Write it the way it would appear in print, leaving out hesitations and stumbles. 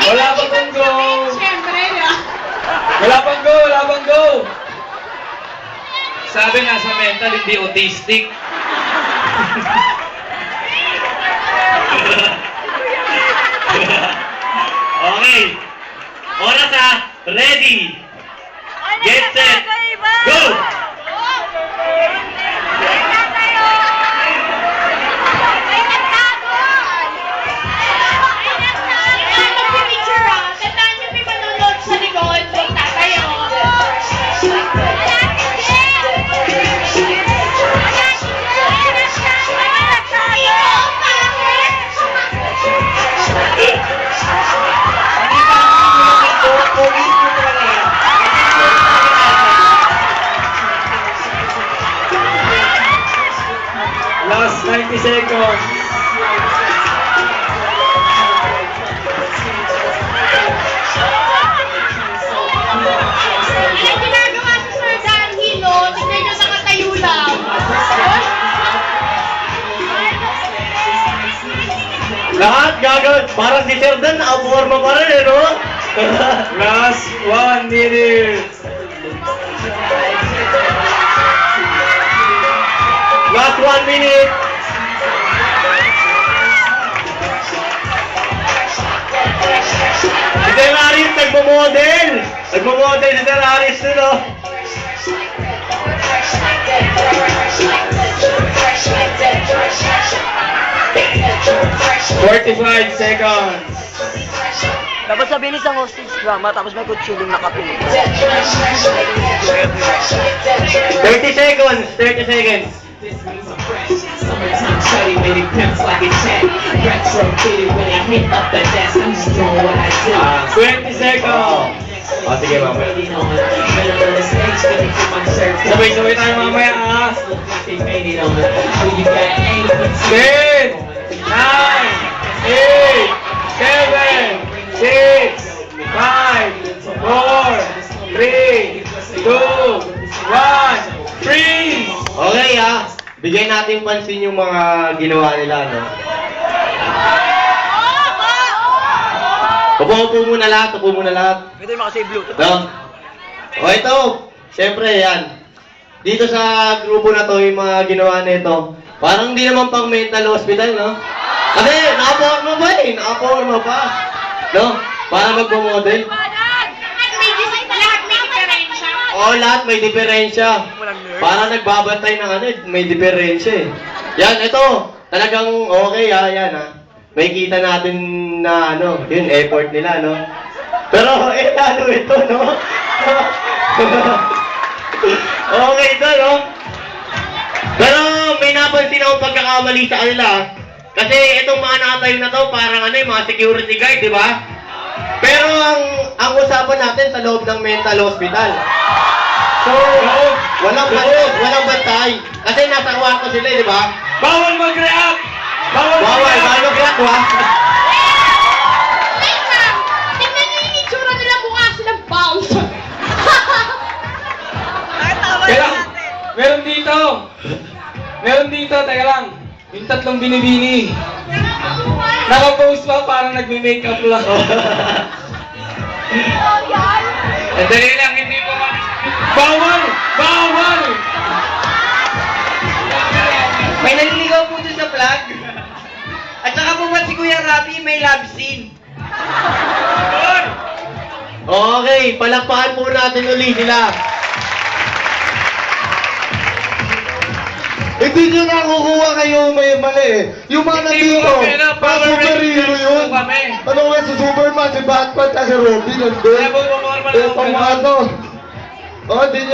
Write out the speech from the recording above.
Wala pa pang go. Siyempre, no? Wala pang go, wala pang go. Sabi nga sa mental, hindi autistic. Okay. Oras ha. Ready. Get set. Go! Magpipicture, ah. Tandaan niyo, may manonood sa likod. May tatayo. Last 90 seconds. Ang ginagawa sa Sir Dan Hilo, tignan niyo nakatayo lang. Lahat gagawin. Parang si Sir Dan, nakaporma pa rin eh, no? Last 1 minute. Last 1 minute. Si Sir Aris, nagmo-model. Nagmo-model si Sir Aris, no? 45 seconds. Dapat sabihin isang hostage drama, tapos may kutsilong nakapili. 30 seconds. 30 seconds. Summertime shawty when it cramps like a check. Retro fitted when it hit up the desk. I'm just doing what I do. 20 seconds. Oh, sige, mamaya. Waiting on it. Middle of the stage, gonna get my shirt. Sabay-sabay tayo mamaya, ah. Look like they made it on it. Oh, you got aim. 10, 9, 8, 7, 6, 5, 4, 3, 2, 1, freeze! Okay ah, bigyan natin pansin yung mga ginawa nila, no? Upo muna lahat, upo muna lahat. Ito yung makasave Bluetooth. No? O ito, syempre yan. Dito sa grupo na to, yung mga ginawa nito, parang di naman pang mental hospital, no? Kasi nakaporma pa eh, nakaporma pa. No? Para magpamodel. Lahat may diferensya. Oo, lahat may diferensya. Walang nerd. Para nagbabantay ng ano, may diferensya eh. Yan, ito. Talagang okay ha, yan ha. May kita natin na ano, yun, effort nila, no? Pero, lalo ito, no? Okay ito, no? Pero, may napansin akong pagkakamali sa kanila. Kasi itong mga nakatayo na to, parang ano, yung mga security guard, di ba? Pero, ang usapan natin sa loob ng mental hospital. So, walang bantay. Kasi nasa kwarto sila, di ba? Bawal mag-react! Bawal Bawal mag-react! magreact, ha? Wait lang! Tingnan niyo yung itsura nila, mukha silang bounce. Kailang, meron dito, teka lang. Yung tatlong binibini. Naka-post pa, parang nagme-makeup lang. Sandali lang, hindi po kami. Bawal! Bawal! May naliligaw po dun sa vlog. At saka po ba si Kuya Rabi may love scene? Okay, palakpakan po natin ulit sila. Hindi nyo nakukuha kayo may mali eh. Yung mga Hindi nandito, po kami na mga Power superhero Rangers yun. po kami. Ano nga si Superman, si Batman, at si Robin, nandun. Kaya po, pumorma lang Eh, po pang kayo. ano. Oh, hindi nyo